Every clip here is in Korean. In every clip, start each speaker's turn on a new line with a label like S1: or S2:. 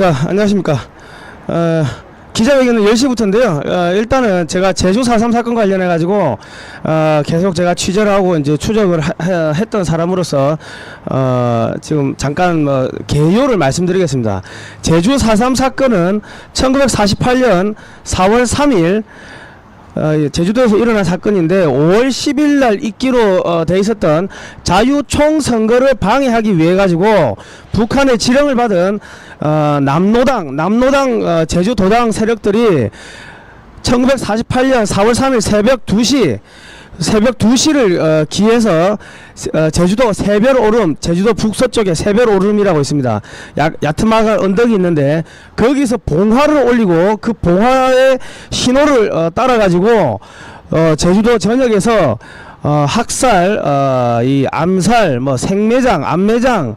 S1: 자, 안녕하십니까. 기자회견은 10시부터인데요. 일단은 제가 제주 4.3 사건 관련해가지고, 계속 제가 취재를 하고 이제 추적을 했던 사람으로서, 지금 잠깐 개요를 말씀드리겠습니다. 제주 4.3 사건은 1948년 4월 3일, 제주도에서 일어난 사건인데 5월 10일 날 있기로 돼 있었던 자유총선거를 방해하기 위해 가지고 북한의 지령을 받은 남노당 제주도당 세력들이 1948년 4월 3일 새벽 2시를 기해서 제주도 새별오름, 제주도 북서쪽에 새별오름이라고 있습니다. 얕은 마을 언덕이 있는데 거기서 봉화를 올리고 그 봉화의 신호를 따라가지고 제주도 전역에서 학살, 이 암살, 생매장, 암매장,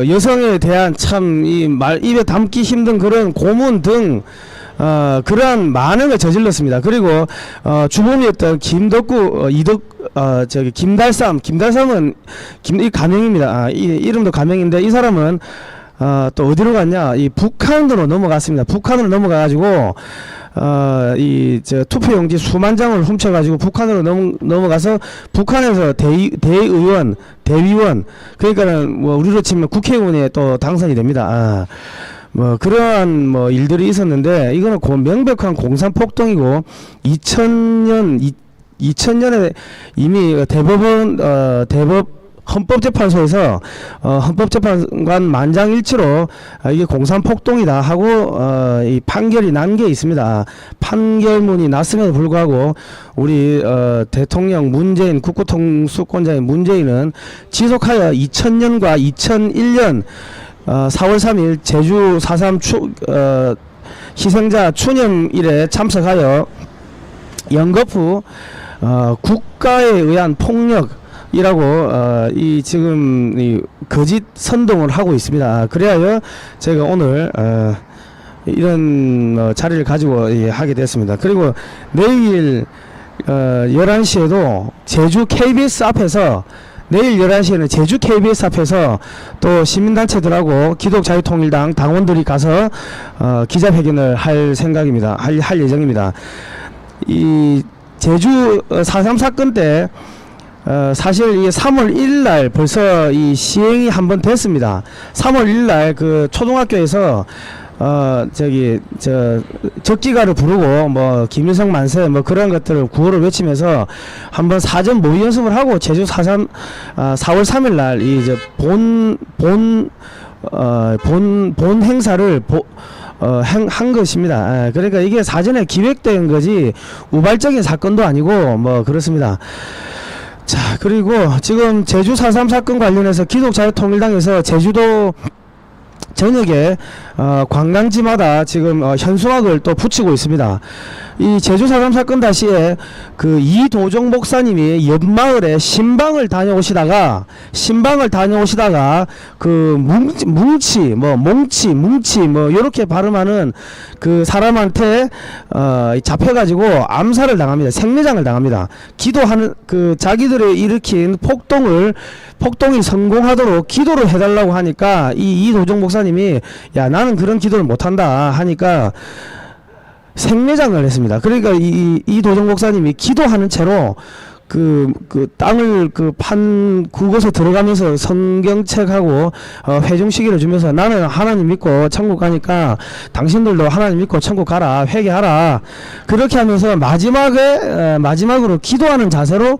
S1: 여성에 대한 참 입에 담기 힘든 그런 고문 등 그러한 많은 걸 저질렀습니다. 그리고 주범이었던 김덕구, 김달삼은 이 가명입니다. 이름도 가명인데 이 사람은 또 어디로 갔냐? 이 북한으로 넘어갔습니다. 북한으로 넘어가가지고 투표용지 수만 장을 훔쳐가지고 북한으로 넘어가서 북한에서 대의원, 그러니까는 우리로 치면 국회의원에 또 당선이 됩니다. 그러한 일들이 있었는데 이거는 명백한 공산폭동이고 2000년에 이미 헌법재판소에서 헌법재판관 만장일치로 이게 공산폭동이다 하고 이 판결이 난 게 있습니다. 판결문이 났음에도 불구하고 우리 대통령 문재인, 국고통수권자인 문재인은 지속하여 2000년과 2001년 4월 3일 제주 4.3 희생자 추념일에 참석하여 연거푸 국가에 의한 폭력이라고 지금 거짓 선동을 하고 있습니다. 그래야 제가 오늘 이런 자리를 가지고 하게 됐습니다. 그리고 내일 11시에도 제주 KBS 앞에서 내일 11시에는 제주 KBS 앞에서 또 시민단체들하고 기독자유통일당 당원들이 가서 기자회견을 할 생각입니다. 할 예정입니다. 이 제주 4.3 사건 때 사실 이 3월 1일 날 벌써 이 시행이 한번 됐습니다. 3월 1일 날 그 초등학교에서 적기가를 부르고 김일성 만세 그런 것들을 구호를 외치면서 한번 사전 모의 연습을 하고 제주 4.3 4월 3일 날 본 행사를 한 것입니다. 그러니까 이게 사전에 기획된 거지 우발적인 사건도 아니고 그렇습니다. 자, 그리고 지금 제주 4.3 사건 관련해서 기독자유통일당에서 제주도 전역에 관광지마다 지금 현수막을 또 붙이고 있습니다. 이 제주 4.3 사건 당시에 그 이도종 목사님이 옆마을에 신방을 다녀오시다가 그 뭉치 요렇게 발음하는 그 사람한테 잡혀가지고 암살을 당합니다. 생매장을 당합니다. 기도하는 자기들이 일으킨 폭동이 성공하도록 기도를 해달라고 하니까 이도종 목사님이 야, 나는 그런 기도를 못한다 하니까 생매장을 했습니다. 그러니까 이도종 목사님이 기도하는 채로 땅을 그곳에 들어가면서 성경책하고 회중시기를 주면서 나는 하나님 믿고 천국 가니까 당신들도 하나님 믿고 천국 가라, 회개하라, 그렇게 하면서 마지막으로 기도하는 자세로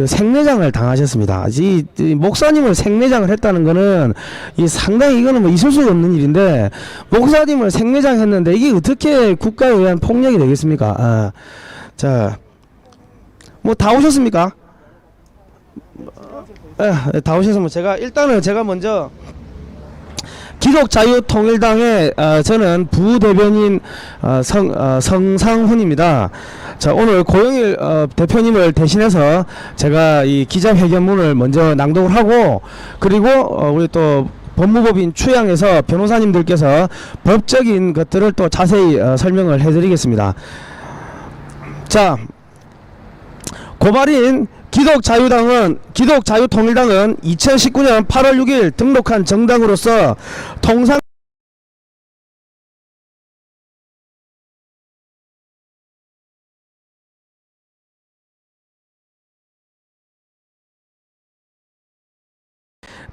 S1: 생매장을 당하셨습니다. 이 목사님을 생매장을 했다는 거는 상당히 이거는 있을 수 없는 일인데, 목사님을 생매장 했는데 이게 어떻게 국가에 의한 폭력이 되겠습니까? 자, 다 오셨습니까? 다 오셨으면 제가 먼저 기독자유통일당의 저는 부대변인 성상훈입니다. 자, 오늘 고영일 대표님을 대신해서 제가 이 기자회견문을 먼저 낭독을 하고, 그리고 우리 또 법무법인 추양에서 변호사님들께서 법적인 것들을 또 자세히 설명을 해드리겠습니다. 자, 고발인 기독자유통일당은 2019년 8월 6일 등록한 정당으로서 통상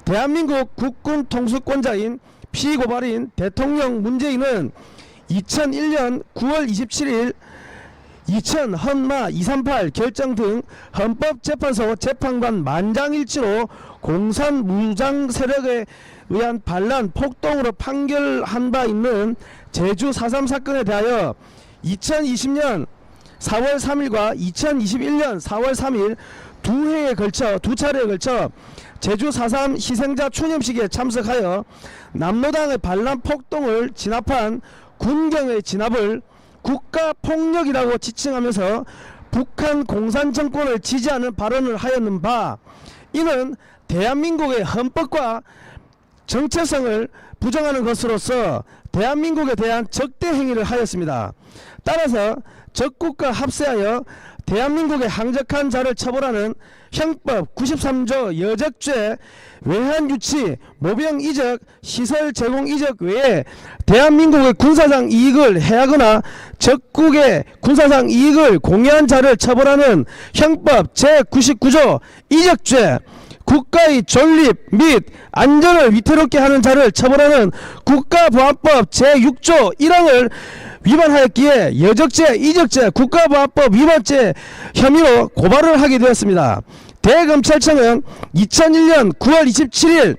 S1: 대한민국 국군 통수권자인 피고발인 대통령 문재인은 2001년 9월 27일 2000 헌마 238 결정 등 헌법재판소 재판관 만장일치로 공산 무장 세력에 의한 반란 폭동으로 판결한 바 있는 제주 4.3 사건에 대하여 2020년 4월 3일과 2021년 4월 3일 두 차례에 걸쳐 제주 4.3 희생자 추념식에 참석하여 남로당의 반란 폭동을 진압한 군경의 진압을 국가폭력이라고 지칭하면서 북한 공산정권을 지지하는 발언을 하였는 바, 이는 대한민국의 헌법과 정체성을 부정하는 것으로서 대한민국에 대한 적대 행위를 하였습니다. 따라서 적국과 합세하여 대한민국의 항적한 자를 처벌하는 형법 93조 여적죄, 외환유치, 모병이적, 시설 제공 이적 외에 대한민국의 군사상 이익을 해하거나 적국의 군사상 이익을 공유한 자를 처벌하는 형법 제99조 이적죄, 국가의 존립 및 안전을 위태롭게 하는 자를 처벌하는 국가보안법 제6조 1항을 위반하였기에 여적죄, 이적죄, 국가보안법 위반죄 혐의로 고발을 하게 되었습니다. 대검찰청은 2001년 9월 27일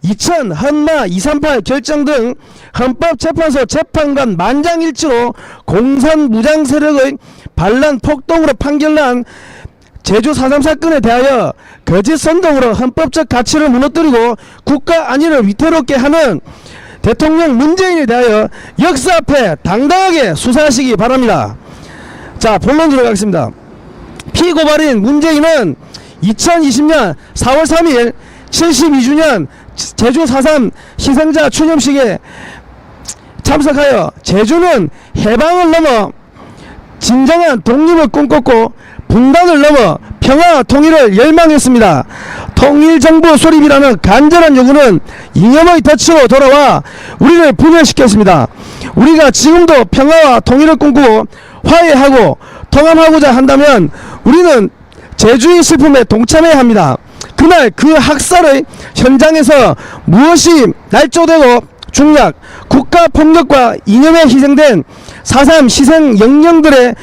S1: 2000 헌마 238 결정 등 헌법재판소 재판관 만장일치로 공산무장 세력의 반란 폭동으로 판결난 제주 4.3 사건에 대하여 거짓 선동으로 헌법적 가치를 무너뜨리고 국가 안위를 위태롭게 하는 대통령 문재인에 대하여 역사 앞에 당당하게 수사하시기 바랍니다. 자, 본론 들어가겠습니다. 피고발인 문재인은 2020년 4월 3일 72주년 제주 4.3 희생자 추념식에 참석하여 제주는 해방을 넘어 진정한 독립을 꿈꿨고 분단을 넘어 평화와 통일을 열망했습니다. 통일정부 수립이라는 간절한 요구는 이념의 덫으로 돌아와 우리를 분열시켰습니다. 우리가 지금도 평화와 통일을 꿈꾸고 화해하고 통합하고자 한다면 우리는 제주의 슬픔에 동참해야 합니다. 그날 그 학살의 현장에서 무엇이 날조되고 중략, 국가폭력과 이념에 희생된 4.3 희생 영령들의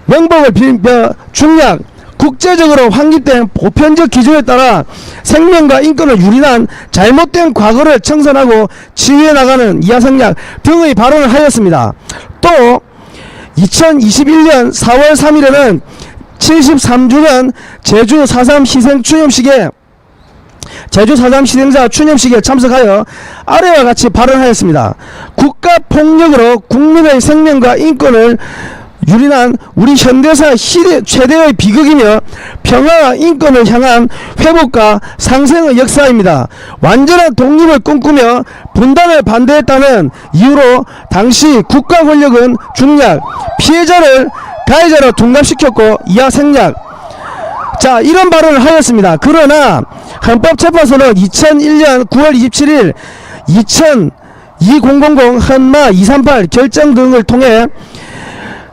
S1: 명복을 빌며 중략, 국제적으로 확립된 보편적 기준에 따라 생명과 인권을 유린한 잘못된 과거를 청산하고 치유해 나가는 이하성약 등의 발언을 하였습니다. 또 2021년 4월 3일에는 73주년 제주 4.3 희생 추념식에 제주 4.3 희생자 추념식에 참석하여 아래와 같이 발언하였습니다. 국가폭력으로 국민의 생명과 인권을 유린한 우리 현대사 시대 최대의 비극이며 평화와 인권을 향한 회복과 상생의 역사입니다. 완전한 독립을 꿈꾸며 분단을 반대했다는 이유로 당시 국가 권력은 중략, 피해자를 가해자로 둔갑시켰고 이하 생략. 자, 이런 발언을 하였습니다. 그러나 헌법재판소는 2001년 9월 27일 2000 헌마 238 결정 등을 통해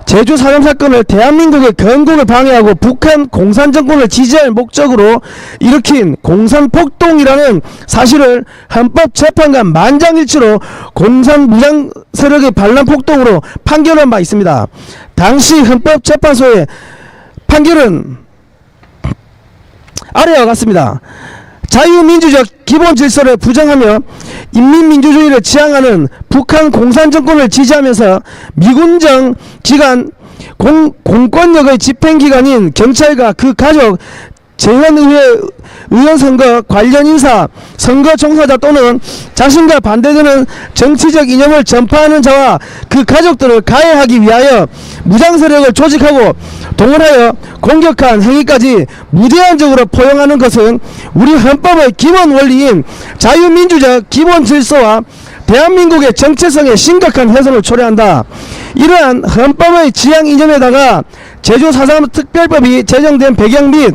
S1: 제주 4.3 사건을 대한민국의 건국을 방해하고 북한 공산정권을 지지할 목적으로 일으킨 공산폭동이라는 사실을 헌법재판관 만장일치로 공산무장 세력의 반란폭동으로 판결한 바 있습니다. 당시 헌법재판소의 판결은 아래와 같습니다. 자유민주적 기본 질서를 부정하며 인민민주주의를 지향하는 북한 공산정권을 지지하면서 미군정 기관 공권력의 집행기관인 경찰과 그 가족, 재헌의회 의원 선거 관련 인사, 선거 종사자 또는 자신과 반대되는 정치적 이념을 전파하는 자와 그 가족들을 가해하기 위하여 무장세력을 조직하고 동원하여 공격한 행위까지 무제한적으로 포용하는 것은 우리 헌법의 기본 원리인 자유민주적 기본 질서와 대한민국의 정체성에 심각한 훼손을 초래한다. 이러한 헌법의 지향 이전에다가 제주 4.3 특별법이 제정된 배경 및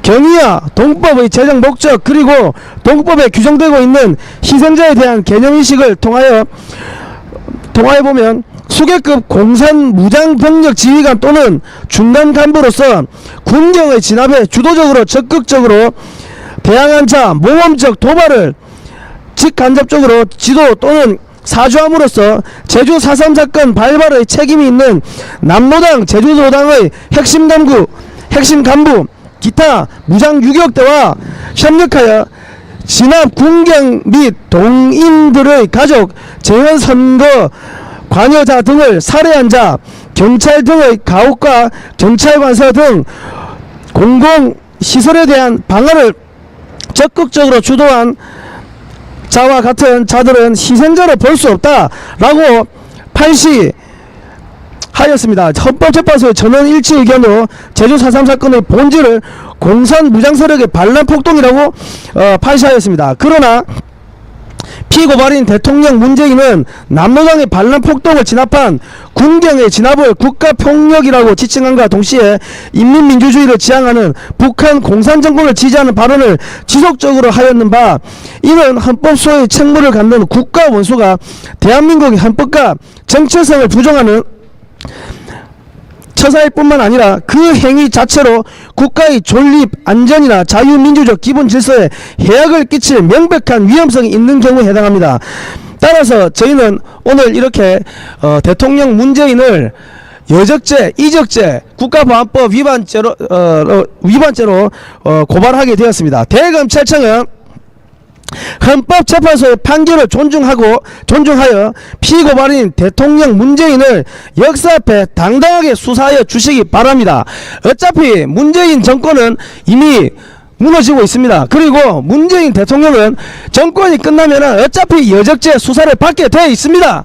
S1: 경위와 동법의 제정 목적 그리고 동법에 규정되고 있는 희생자에 대한 개념인식을 통하여 보면 수계급 공산 무장병력 지휘관 또는 중간 간부로서 군경의 진압에 주도적으로 적극적으로 대항한 자 모범적 도발을 직간접적으로 지도 또는 사주함으로써 제주 4.3 사건 발발의 책임이 있는 남로당 제주도당의 핵심 간부 기타 무장 유격대와 협력하여 진압 군경 및 동인들의 가족 재현 선거 관여자 등을 살해한 자 경찰 등의 가혹과 경찰관서 등 공공시설에 대한 방어를 적극적으로 주도한 자와 같은 자들은 희생자로 볼 수 없다라고 판시하였습니다. 헌법재판소의 전원 일치 의견으로 제주 4.3 사건의 본질을 공산 무장세력의 반란 폭동이라고 판시하였습니다. 그러나 피고발인 대통령 문재인은 남로당의 반란 폭동을 진압한 군경의 진압을 국가폭력이라고 지칭함과 동시에 인민민주주의를 지향하는 북한 공산정권을 지지하는 발언을 지속적으로 하였는 바 이는 헌법소의 책무를 갖는 국가원수가 대한민국의 헌법과 정체성을 부정하는 처사일 뿐만 아니라 그 행위 자체로 국가의 존립, 안전이나 자유민주적 기본 질서에 해악을 끼칠 명백한 위험성이 있는 경우에 해당합니다. 따라서 저희는 오늘 이렇게 대통령 문재인을 여적죄, 이적죄, 국가보안법 위반죄로 고발하게 되었습니다. 대검찰청은 헌법재판소의 판결을 존중하여 피고발인 대통령 문재인을 역사 앞에 당당하게 수사하여 주시기 바랍니다. 어차피 문재인 정권은 이미 무너지고 있습니다. 그리고 문재인 대통령은 정권이 끝나면 어차피 여적죄 수사를 받게 되어 있습니다.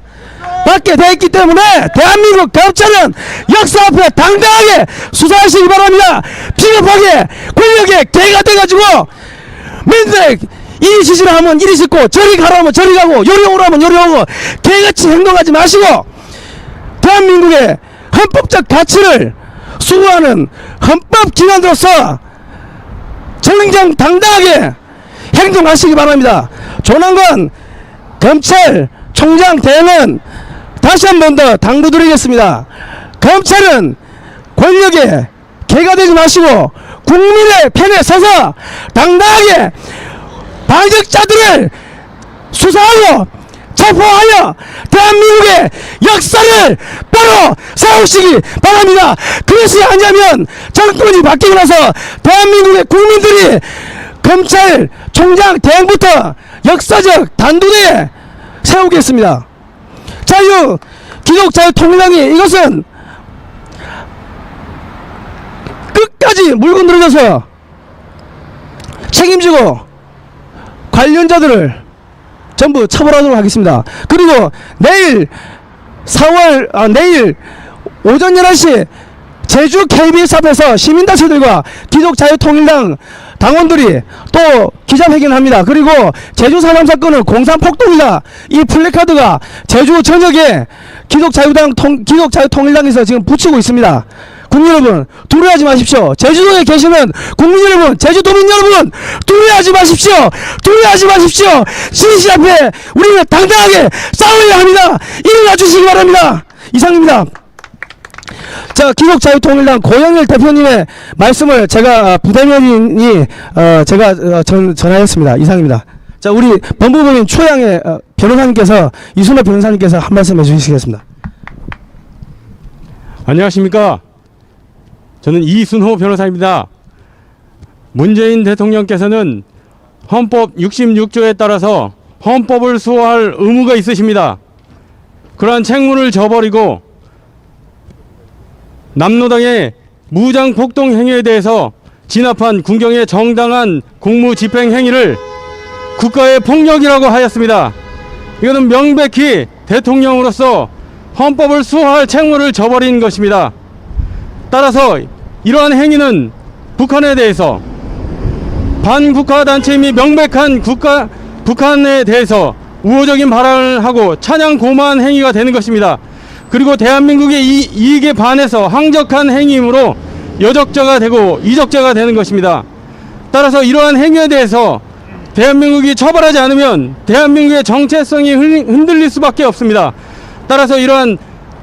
S1: 받게 되어 있기 때문에 대한민국 검찰은 역사 앞에 당당하게 수사하시기 바랍니다. 비겁하게 권력의 개가 돼가지고 맨날 이리 시시를 하면 이리 싣고 저리 가라 하면 저리 가고 요리 오라 하면 요리 오고 개같이 행동하지 마시고 대한민국의 헌법적 가치를 수호하는 헌법기관으로서 정정당당하게 행동하시기 바랍니다. 조남관 검찰총장 대행은 다시 한 번 더 당부드리겠습니다. 검찰은 권력의 개가 되지 마시고 국민의 편에 서서 당당하게 반역자들을 수사하여 체포하여 대한민국의 역사를 바로 세우시기 바랍니다. 그것이 아니면 정권이 바뀌고 나서 대한민국의 국민들이 검찰총장 대행부터 역사적 단도대에 세우겠습니다. 기독자유통일당이 이것은 끝까지 물고 늘어져서 책임지고 관련자들을 전부 처벌하도록 하겠습니다. 그리고 내일 오전 11시 제주 KBS 앞에서 시민단체들과 기독자유통일당 당원들이 또 기자회견합니다. 그리고 제주 4.3 사건은 공산폭동이다. 이 플래카드가 제주 전역에 기독자유통일당에서 지금 붙이고 있습니다. 국민 여러분, 두려워하지 마십시오. 제주도에 계시는 국민 여러분, 제주도민 여러분, 두려워하지 마십시오. 두려워하지 마십시오. 진실 앞에 우리는 당당하게 싸워야 합니다. 일어나 주시기 바랍니다. 이상입니다. 자, 기독자유통일당 고영일 대표님의 말씀을 제가 부대변인이 전하였습니다. 이상입니다. 자, 우리 법무부인 초양의 변호사님께서 이순호 변호사님께서 한 말씀 해주시겠습니다.
S2: 안녕하십니까. 저는 이순호 변호사입니다. 문재인 대통령께서는 헌법 66조에 따라서 헌법을 수호할 의무가 있으십니다. 그러한 책무를 저버리고 남로당의 무장폭동 행위에 대해서 진압한 군경의 정당한 공무집행 행위를 국가의 폭력이라고 하였습니다. 이것은 명백히 대통령으로서 헌법을 수호할 책무를 저버린 것입니다. 따라서 이러한 행위는 북한에 대해서 반국가 단체임이 명백한 북한에 대해서 우호적인 발언을 하고 찬양 고마한 행위가 되는 것입니다. 그리고 대한민국의 이익에 반해서 항적한 행위이므로 여적자가 되고 이적자가 되는 것입니다. 따라서 이러한 행위에 대해서 대한민국이 처벌하지 않으면 대한민국의 정체성이 흔들릴 수밖에 없습니다. 따라서 이러한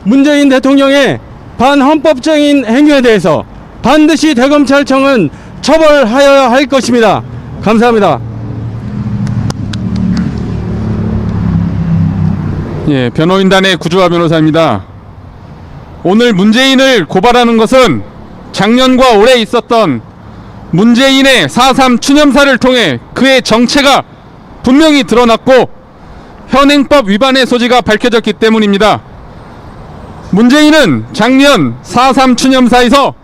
S2: 문재인 대통령의 반헌법적인 행위에 대해서 반드시 대검찰청은 처벌하여야 할 것입니다. 감사합니다.
S3: 예, 변호인단의 구주화 변호사입니다. 오늘 문재인을 고발하는 것은 작년과 올해 있었던 문재인의 4.3 추념사를 통해 그의 정체가 분명히 드러났고 현행법 위반의 소지가 밝혀졌기 때문입니다. 문재인은 작년 4.3 추념사에서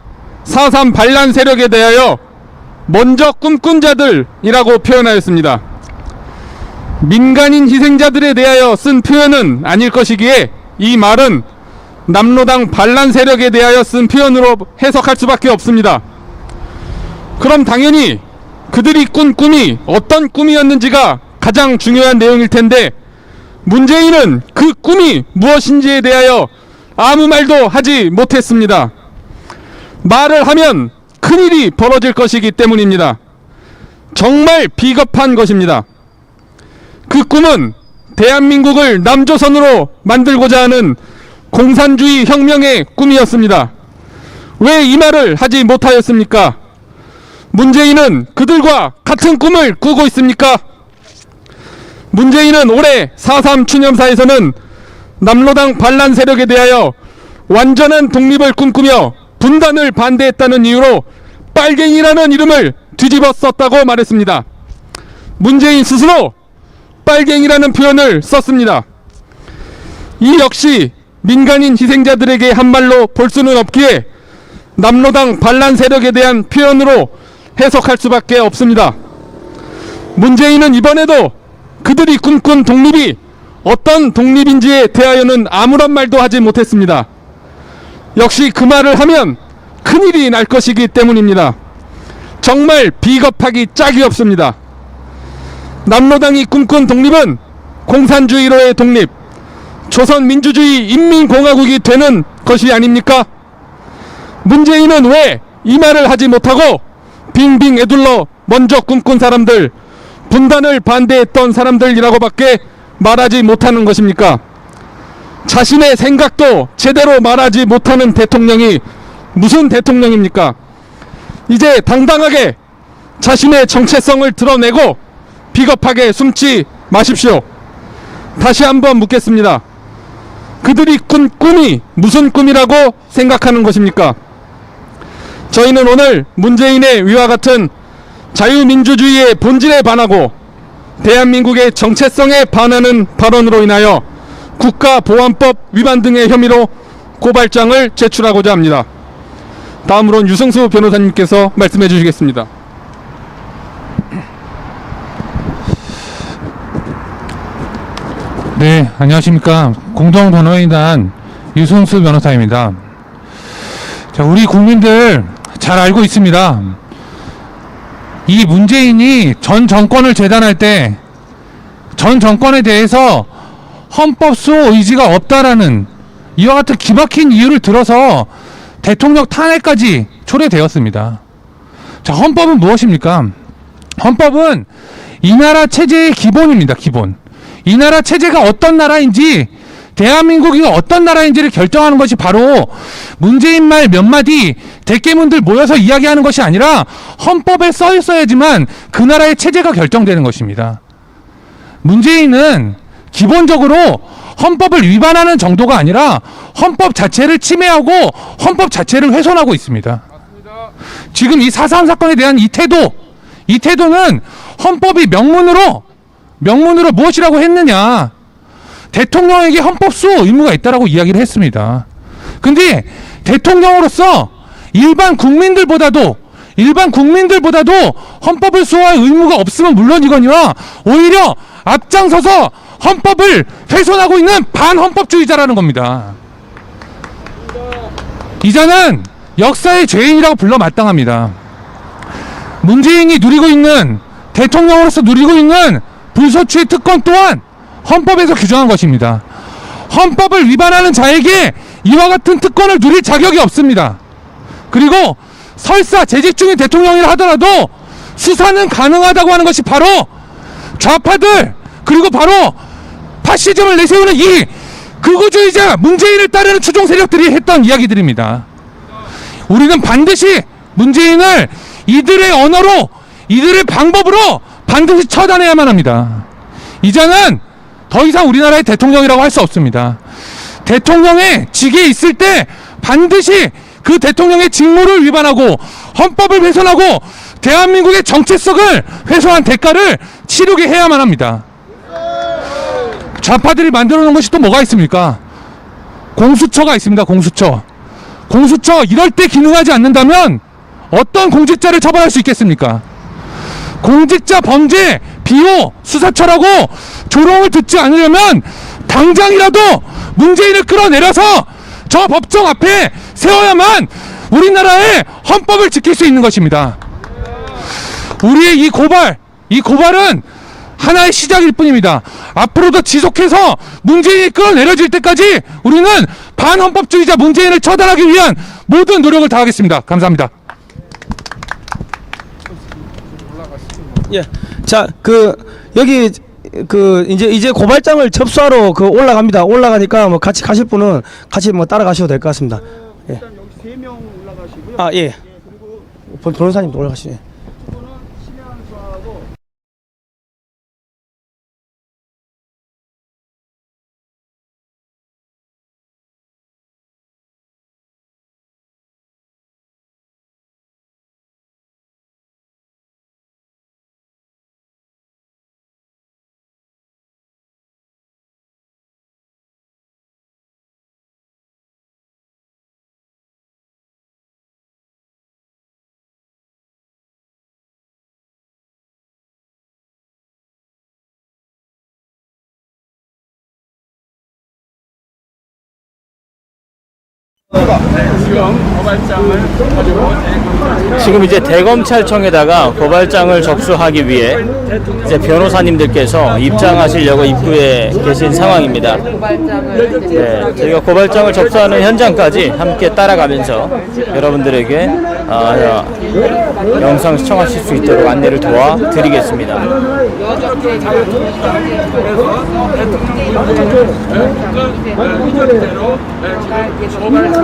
S3: 4.3 반란 세력에 대하여 먼저 꿈꾼 자들이라고 표현하였습니다. 민간인 희생자들에 대하여 쓴 표현은 아닐 것이기에 이 말은 남로당 반란 세력에 대하여 쓴 표현으로 해석할 수밖에 없습니다. 그럼 당연히 그들이 꾼 꿈이 어떤 꿈이었는지가 가장 중요한 내용일 텐데 문재인은 그 꿈이 무엇인지에 대하여 아무 말도 하지 못했습니다. 말을 하면 큰일이 벌어질 것이기 때문입니다. 정말 비겁한 것입니다. 그 꿈은 대한민국을 남조선으로 만들고자 하는 공산주의 혁명의 꿈이었습니다. 왜 이 말을 하지 못하였습니까? 문재인은 그들과 같은 꿈을 꾸고 있습니까? 문재인은 올해 4.3 추념사에서는 남로당 반란 세력에 대하여 완전한 독립을 꿈꾸며 분단을 반대했다는 이유로 빨갱이라는 이름을 뒤집어 썼다고 말했습니다. 문재인 스스로 빨갱이라는 표현을 썼습니다. 이 역시 민간인 희생자들에게 한 말로 볼 수는 없기에 남로당 반란 세력에 대한 표현으로 해석할 수밖에 없습니다. 문재인은 이번에도 그들이 꿈꾼 독립이 어떤 독립인지에 대하여는 아무런 말도 하지 못했습니다. 역시 그 말을 하면 큰일이 날 것이기 때문입니다. 정말 비겁하기 짝이 없습니다. 남로당이 꿈꾼 독립은 공산주의로의 독립, 조선민주주의 인민공화국이 되는 것이 아닙니까? 문재인은 왜 이 말을 하지 못하고 빙빙 애둘러 먼저 꿈꾼 사람들, 분단을 반대했던 사람들이라고밖에 말하지 못하는 것입니까? 자신의 생각도 제대로 말하지 못하는 대통령이 무슨 대통령입니까? 이제 당당하게 자신의 정체성을 드러내고 비겁하게 숨지 마십시오. 다시 한번 묻겠습니다. 그들이 꾼 꿈이 무슨 꿈이라고 생각하는 것입니까? 저희는 오늘 문재인의 위와 같은 자유민주주의의 본질에 반하고 대한민국의 정체성에 반하는 발언으로 인하여 국가보안법 위반 등의 혐의로 고발장을 제출하고자 합니다. 다음으로는 유승수 변호사님께서 말씀해 주시겠습니다.
S4: 네, 안녕하십니까. 공동변호인단 유승수 변호사입니다. 자, 우리 국민들 잘 알고 있습니다. 이 문재인이 전 정권을 재단할 때 전 정권에 대해서 헌법 수호 의지가 없다라는 이와 같은 기막힌 이유를 들어서 대통령 탄핵까지 초래되었습니다. 자, 헌법은 무엇입니까? 헌법은 이 나라 체제의 기본입니다. 기본. 이 나라 체제가 어떤 나라인지, 대한민국이 어떤 나라인지를 결정하는 것이 바로 문재인 말 몇 마디 대깨문들 모여서 이야기하는 것이 아니라 헌법에 써 있어야지만 그 나라의 체제가 결정되는 것입니다. 문재인은 기본적으로 헌법을 위반하는 정도가 아니라 헌법 자체를 침해하고 헌법 자체를 훼손하고 있습니다. 지금 이 4.3 사건에 대한 이 태도는 헌법이 명문으로 무엇이라고 했느냐, 대통령에게 헌법 수호 의무가 있다라고 이야기를 했습니다. 근데 대통령으로서 일반 국민들보다도 헌법을 수호할 의무가 없으면 물론이거니와 오히려 앞장서서 헌법을 훼손하고 있는 반헌법주의자라는 겁니다. 이자는 역사의 죄인이라고 불러 마땅합니다. 문재인이 누리고 있는, 대통령으로서 누리고 있는 불소추의 특권 또한 헌법에서 규정한 것입니다. 헌법을 위반하는 자에게 이와 같은 특권을 누릴 자격이 없습니다. 그리고 설사 재직 중인 대통령이라 하더라도 수사는 가능하다고 하는 것이 바로 좌파들, 그리고 바로 파시즘을 내세우는 이 극우주의자 문재인을 따르는 추종 세력들이 했던 이야기들입니다. 우리는 반드시 문재인을 이들의 언어로, 이들의 방법으로 반드시 처단해야만 합니다. 이제는 더 이상 우리나라의 대통령이라고 할 수 없습니다. 대통령의 직에 있을 때 반드시 그 대통령의 직무를 위반하고 헌법을 훼손하고 대한민국의 정체성을 훼손한 대가를 치르게 해야만 합니다. 좌파들이 만들어 놓은 것이 또 뭐가 있습니까? 공수처가 있습니다. 공수처. 공수처 이럴 때 기능하지 않는다면 어떤 공직자를 처벌할 수 있겠습니까? 공직자 범죄 비호 수사처라고 조롱을 듣지 않으려면 당장이라도 문재인을 끌어내려서 저 법정 앞에 세워야만 우리나라의 헌법을 지킬 수 있는 것입니다. 우리의 이 고발은 하나의 시작일 뿐입니다. 앞으로도 지속해서 문재인이 끌어내려질 때까지 우리는 반헌법주의자 문재인을 처단하기 위한 모든 노력을 다하겠습니다. 감사합니다.
S1: 예. 자, 여기 이제 고발장을 접수하러 올라갑니다. 올라가니까 뭐 같이 가실 분은 같이 뭐 따라가셔도 될 것 같습니다. 예.
S2: 일단 여기 3명 올라가시고요.
S1: 아, 예.
S2: 그리고
S1: 변호사님도 올라가시네.
S2: 이분은 심야한수하고
S5: 지금 이제 대검찰청에다가 고발장을 접수하기 위해 이제 변호사님들께서 입장하시려고 입구에 계신 상황입니다. 네, 저희가 고발장을 접수하는 현장까지 함께 따라가면서 여러분들에게 영상 시청하실 수 있도록 안내를 도와드리겠습니다.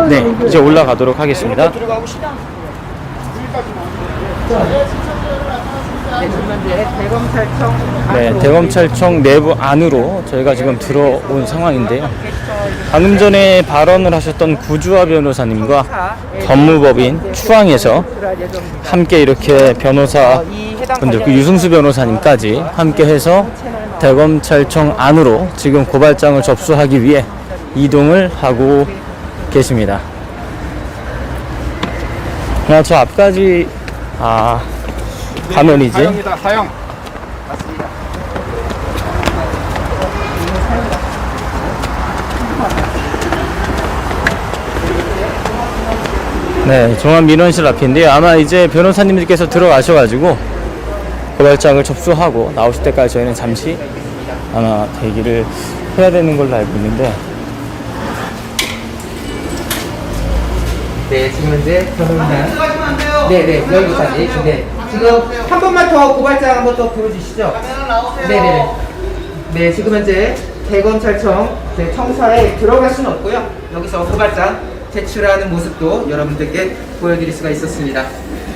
S5: 네, 이제 올라가도록 하겠습니다. 네, 대검찰청 내부 안으로 저희가 지금 들어온 상황인데요. 방금 전에 발언을 하셨던 구주화 변호사님과 법무법인 추앙에서 함께 이렇게 변호사분들, 그 유승수 변호사님까지 함께 해서 대검찰청 안으로 지금 고발장을 접수하기 위해 이동을 하고 계십니다. 저 앞까지 가면 이제
S3: 사형.
S5: 네, 종합민원실 앞인데요. 아마 이제 변호사님들께서 들어가셔가지고 고발장을 접수하고 나오실 때까지 저희는 잠시 아마 대기를 해야 되는 걸로 알고 있는데.
S6: 네, 지금 이제 변호인단. 네네, 여기까지. 네. 지금 한 번만 더 고발장 한번 더 보여주시죠. 네네. 네, 지금 이제 대검찰청 청사에 들어갈 수는 없고요. 여기서 고발장 제출하는 모습도 여러분들께 보여드릴 수가 있었습니다.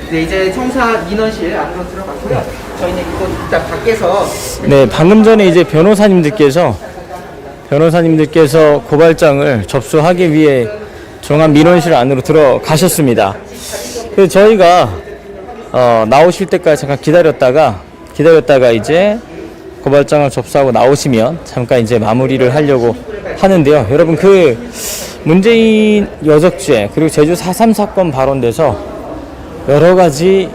S6: 네, 이제 청사 민원실 안으로 들어갔고요. 저희는 이곳 일단 밖에서.
S5: 네, 방금 전에 이제 변호사님들께서 고발장을 접수하기 위해 종합민원실 안으로 들어가셨습니다. 그래서 저희가 나오실 때까지 잠깐 기다렸다가 이제 고발장을 접수하고 나오시면 잠깐 이제 마무리를 하려고 하는데요. 여러분, 그 문재인 여적죄 그리고 제주 4.3 사건 발언돼서 여러 가지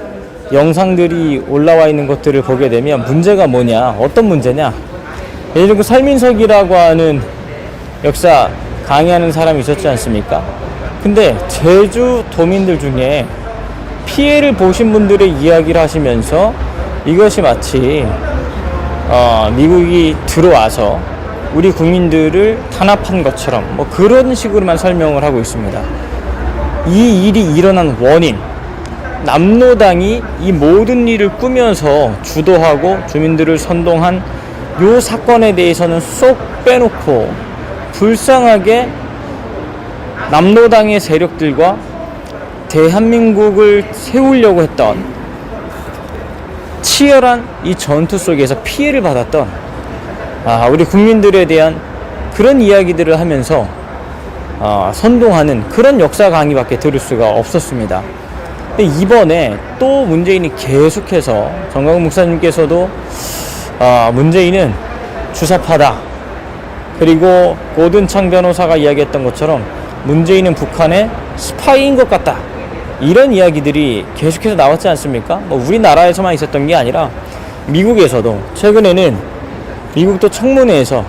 S5: 영상들이 올라와 있는 것들을 보게 되면 문제가 뭐냐, 어떤 문제냐, 예를 들어 설민석이라고 하는 역사 강의하는 사람이 있었지 않습니까? 근데 제주 도민들 중에 피해를 보신 분들의 이야기를 하시면서 이것이 마치 미국이 들어와서 우리 국민들을 탄압한 것처럼 뭐 그런 식으로만 설명을 하고 있습니다. 이 일이 일어난 원인, 남로당이 이 모든 일을 꾸면서 주도하고 주민들을 선동한 요 사건에 대해서는 쏙 빼놓고 불쌍하게 남로당의 세력들과 대한민국을 세우려고 했던 치열한 이 전투 속에서 피해를 받았던 우리 국민들에 대한 그런 이야기들을 하면서 선동하는 그런 역사 강의밖에 들을 수가 없었습니다. 근데 이번에 또 문재인이 계속해서 정광훈 목사님께서도 문재인은 주사파다, 그리고 고든창 변호사가 이야기했던 것처럼 문재인은 북한의 스파이인 것 같다, 이런 이야기들이 계속해서 나왔지 않습니까? 뭐 우리나라에서만 있었던 게 아니라 미국에서도 최근에는 미국 청문회에서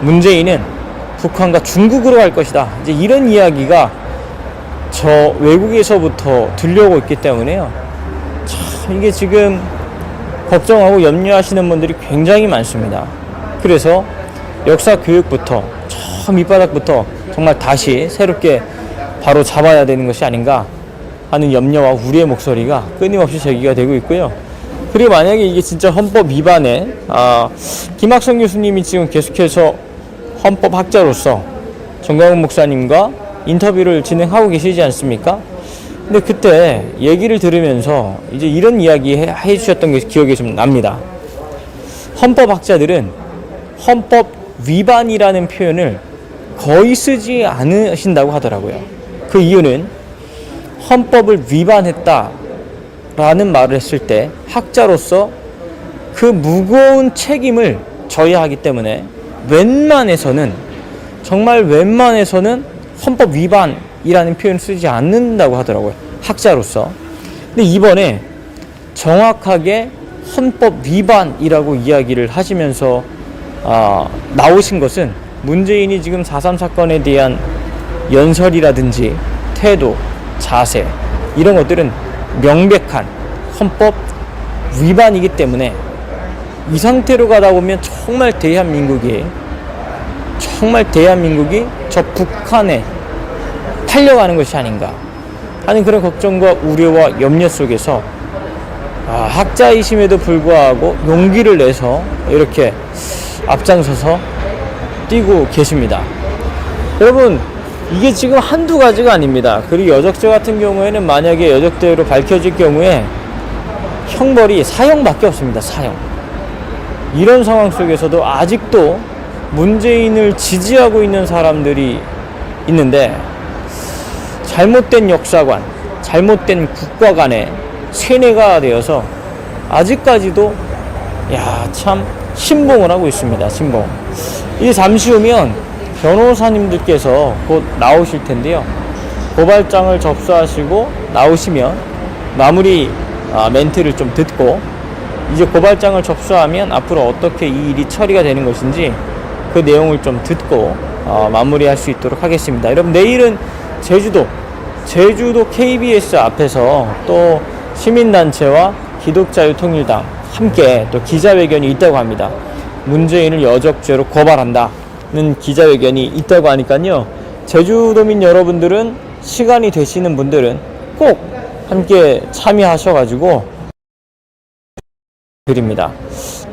S5: 문재인은 북한과 중국으로 갈 것이다, 이제 이런 이야기가 저 외국에서부터 들려오고 있기 때문에요. 참 이게 지금 걱정하고 염려하시는 분들이 굉장히 많습니다. 그래서 역사 교육부터 저 밑바닥부터 정말 다시 새롭게 바로 잡아야 되는 것이 아닌가 하는 염려와 우리의 목소리가 끊임없이 제기가 되고 있고요. 그리고 만약에 이게 진짜 헌법 위반에 김학성 교수님이 지금 계속해서 헌법학자로서 정광훈 목사님과 인터뷰를 진행하고 계시지 않습니까? 근데 그때 얘기를 들으면서 이제 이런 이야기 해주셨던 게 기억이 좀 납니다. 헌법학자들은 헌법 위반이라는 표현을 거의 쓰지 않으신다고 하더라고요. 그 이유는 헌법을 위반했다라는 말을 했을 때 학자로서 그 무거운 책임을 져야 하기 때문에 정말 웬만해서는 헌법 위반이라는 표현을 쓰지 않는다고 하더라고요, 학자로서. 근데 이번에 정확하게 헌법 위반이라고 이야기를 하시면서 나오신 것은 문재인이 지금 4.3 사건에 대한 연설이라든지 태도, 자세, 이런 것들은 명백한 헌법 위반이기 때문에 이 상태로 가다 보면 정말 대한민국이 저 북한에 팔려가는 것이 아닌가 하는 그런 걱정과 우려와 염려 속에서 학자이심에도 불구하고 용기를 내서 이렇게 앞장서서 뛰고 계십니다. 여러분, 이게 지금 한두 가지가 아닙니다. 그리고 여적죄 같은 경우에는 만약에 여적죄로 밝혀질 경우에 형벌이 사형밖에 없습니다. 사형. 이런 상황 속에서도 아직도 문재인을 지지하고 있는 사람들이 있는데, 잘못된 역사관, 잘못된 국가 간의 세뇌가 되어서 아직까지도 참 신봉을 하고 있습니다. 신봉. 이제 잠시 후면 변호사님들께서 곧 나오실 텐데요. 고발장을 접수하시고 나오시면 마무리 멘트를 좀 듣고, 이제 고발장을 접수하면 앞으로 어떻게 이 일이 처리가 되는 것인지 그 내용을 좀 듣고 마무리할 수 있도록 하겠습니다. 여러분, 내일은 제주도 KBS 앞에서 또 시민단체와 기독자유통일당 함께 또 기자회견이 있다고 합니다. 문재인을 여적죄로 고발한다는 기자회견이 있다고 하니까요, 제주도민 여러분들은 시간이 되시는 분들은 꼭 함께 참여하셔가지고 드립니다.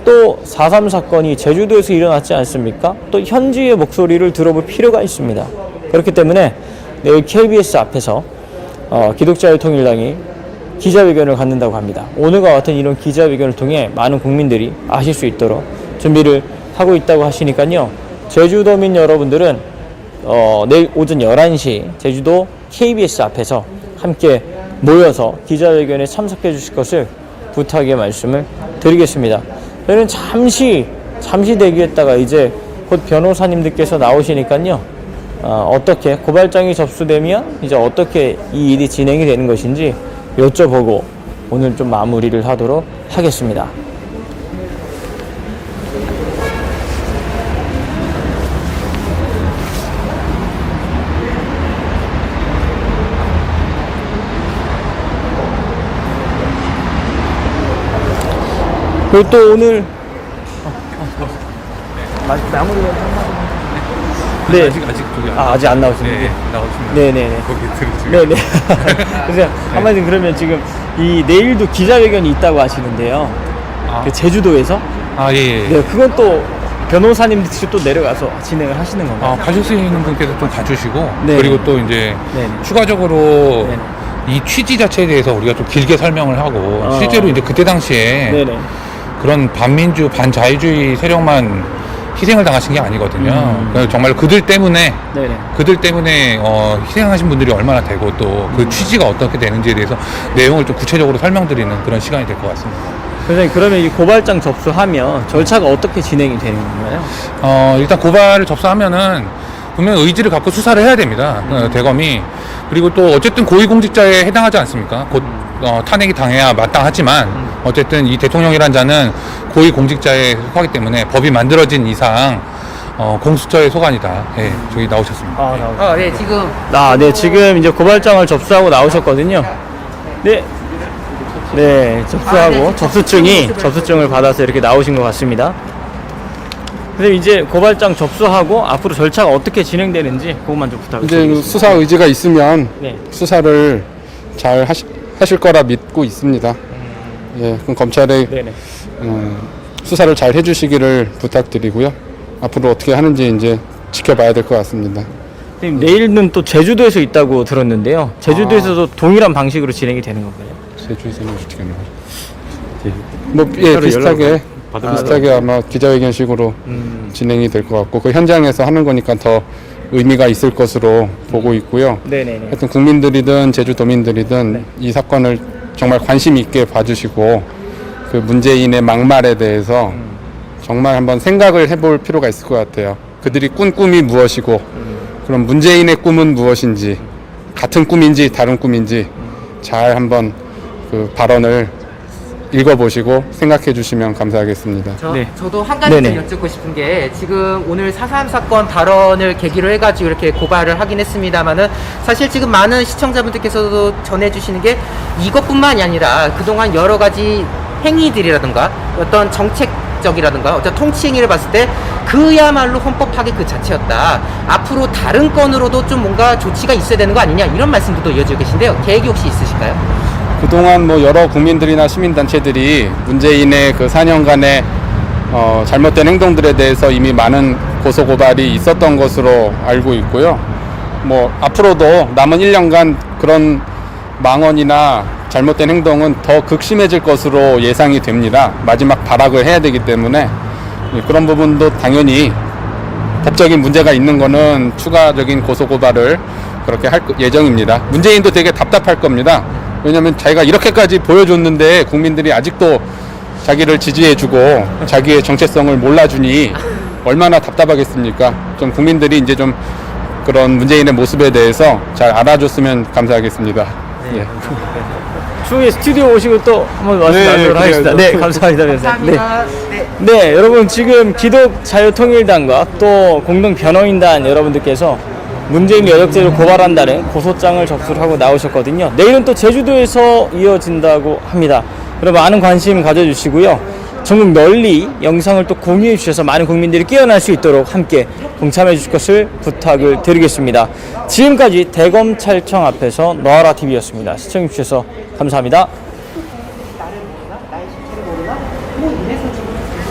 S5: 또 4.3 사건이 제주도에서 일어났지 않습니까? 또 현지의 목소리를 들어볼 필요가 있습니다. 그렇기 때문에 내일 KBS 앞에서 기독자유통일당이 기자회견을 갖는다고 합니다. 오늘과 같은 이런 기자회견을 통해 많은 국민들이 아실 수 있도록 준비를 하고 있다고 하시니까요, 제주도민 여러분들은 내일 오전 11시 제주도 KBS 앞에서 함께 모여서 기자회견에 참석해 주실 것을 부탁의 말씀을 드리겠습니다. 저희는 잠시 대기했다가 이제 곧 변호사님들께서 나오시니까요, 어떻게 고발장이 접수되면 이제 어떻게 이 일이 진행이 되는 것인지 여쭤보고 오늘 좀 마무리를 하도록 하겠습니다. 그리고 또 오늘 마무리를 네.
S4: 아직 저기
S5: 아직 안 나오시는데.
S4: 나오시면
S5: 네네네.
S4: 거기 들으시고.
S5: 네네. 그래서 한마디로 그러면 지금 이 내일도 기자회견이 있다고 하시는데요. 그 제주도에서.
S4: 예.
S5: 네, 그건 또 변호사님들이 또 내려가서 진행을 하시는 건가요?
S4: 가실 수 있는 분께서 좀 가주시고
S5: 네.
S4: 그리고 또 이제
S5: 네네.
S4: 추가적으로
S5: 네네.
S4: 이 취지 자체에 대해서 우리가 좀 길게 설명을 하고 실제로 이제 그때 당시에
S5: 네네.
S4: 그런 반민주 반자유주의 세력만 희생을 당하신 게 아니거든요. 그래서 정말 그들 때문에
S5: 네네.
S4: 희생하신 분들이 얼마나 되고 또 그 취지가 어떻게 되는지에 대해서 내용을 좀 구체적으로 설명드리는 그런 시간이 될 것 같습니다.
S5: 선생님, 그러면 이 고발장 접수하면 절차가 어떻게 진행이 되는 건가요?
S4: 일단 고발을 접수하면은 분명 의지를 갖고 수사를 해야 됩니다. 대검이. 그리고 또 어쨌든 고위공직자에 해당하지 않습니까? 곧 탄핵이 당해야 마땅하지만 어쨌든 이 대통령이란 자는 고위공직자에 속하기 때문에 법이 만들어진 이상 공수처의 소관이다. 예, 저기 나오셨습니다.
S6: 네, 지금
S5: 네, 지금 이제 고발장을 접수하고 나오셨거든요. 네. 네, 접수하고 접수증을 받아서 이렇게 나오신 것 같습니다. 근데 이제 고발장 접수하고 앞으로 절차가 어떻게 진행되는지 그것만 좀
S7: 이제
S5: 부탁드리겠습니다.
S7: 수사 의지가 있으면
S5: 네.
S7: 수사를 잘 하실 거라 믿고 있습니다. 예, 그럼 검찰에
S5: 네네.
S7: 수사를 잘 해주시기를 부탁드리고요. 앞으로 어떻게 하는지 이제 지켜봐야 될 것 같습니다.
S5: 선생님, 내일은 또 제주도에서 있다고 들었는데요. 제주도에서도 동일한 방식으로 진행이 되는 건가요?
S7: 제주에서는 어떻게 하는 거죠? 비슷하게 아마 기자회견식으로 진행이 될 것 같고 그 현장에서 하는 거니까 더 의미가 있을 것으로 보고 있고요.
S5: 네네네.
S7: 하여튼 국민들이든 제주도민들이든 이 사건을 정말 관심 있게 봐주시고 그 문재인의 막말에 대해서 정말 한번 생각을 해볼 필요가 있을 것 같아요. 그들이 꾼 꿈이 무엇이고 그럼 문재인의 꿈은 무엇인지 같은 꿈인지 다른 꿈인지 잘 한번 그 발언을 읽어보시고 생각해 주시면 감사하겠습니다.
S6: 저도 한 가지 좀
S5: 네네.
S6: 여쭙고 싶은 게 지금 오늘 4.3 사건 발언을 계기로 해가지고 이렇게 고발을 하긴 했습니다만은 사실 지금 많은 시청자분들께서도 전해주시는 게 이것뿐만이 아니라 그동안 여러 가지 행위들이라든가 어떤 정책적이라든가 어떤 통치 행위를 봤을 때 그야말로 헌법 파괴 그 자체였다. 앞으로 다른 건으로도 좀 뭔가 조치가 있어야 되는 거 아니냐 이런 말씀들도 이어지고 계신데요. 계획이 혹시 있으실까요?
S7: 그동안 뭐 여러 국민들이나 시민단체들이 문재인의 그 4년간의 잘못된 행동들에 대해서 이미 많은 고소고발이 있었던 것으로 알고 있고요. 뭐 앞으로도 남은 1년간 그런 망언이나 잘못된 행동은 더 극심해질 것으로 예상이 됩니다. 마지막 발악을 해야 되기 때문에 그런 부분도 당연히 법적인 문제가 있는 거는 추가적인 고소고발을 그렇게 할 예정입니다. 문재인도 되게 답답할 겁니다. 왜냐하면 자기가 이렇게까지 보여줬는데 국민들이 아직도 자기를 지지해주고 자기의 정체성을 몰라주니 얼마나 답답하겠습니까? 좀 국민들이 이제 좀 그런 문재인의 모습에 대해서 잘 알아줬으면 감사하겠습니다. 예.
S5: 추후에 스튜디오 오시고 또 한번 말씀 나누도록 하겠습니다. 네, 감사합니다.
S6: 감사합니다. 네.
S5: 네, 여러분 지금 기독자유통일당과 또 공동변호인단 여러분들께서 문재인 여적죄를 고발한다는 고소장을 접수를 하고 나오셨거든요. 내일은 또 제주도에서 이어진다고 합니다. 여러분 많은 관심 가져주시고요. 전국 널리 영상을 또 공유해 주셔서 많은 국민들이 깨어날 수 있도록 함께 동참해 주실 것을 부탁을 드리겠습니다. 지금까지 대검찰청 앞에서 너아라 TV였습니다. 시청해 주셔서 감사합니다.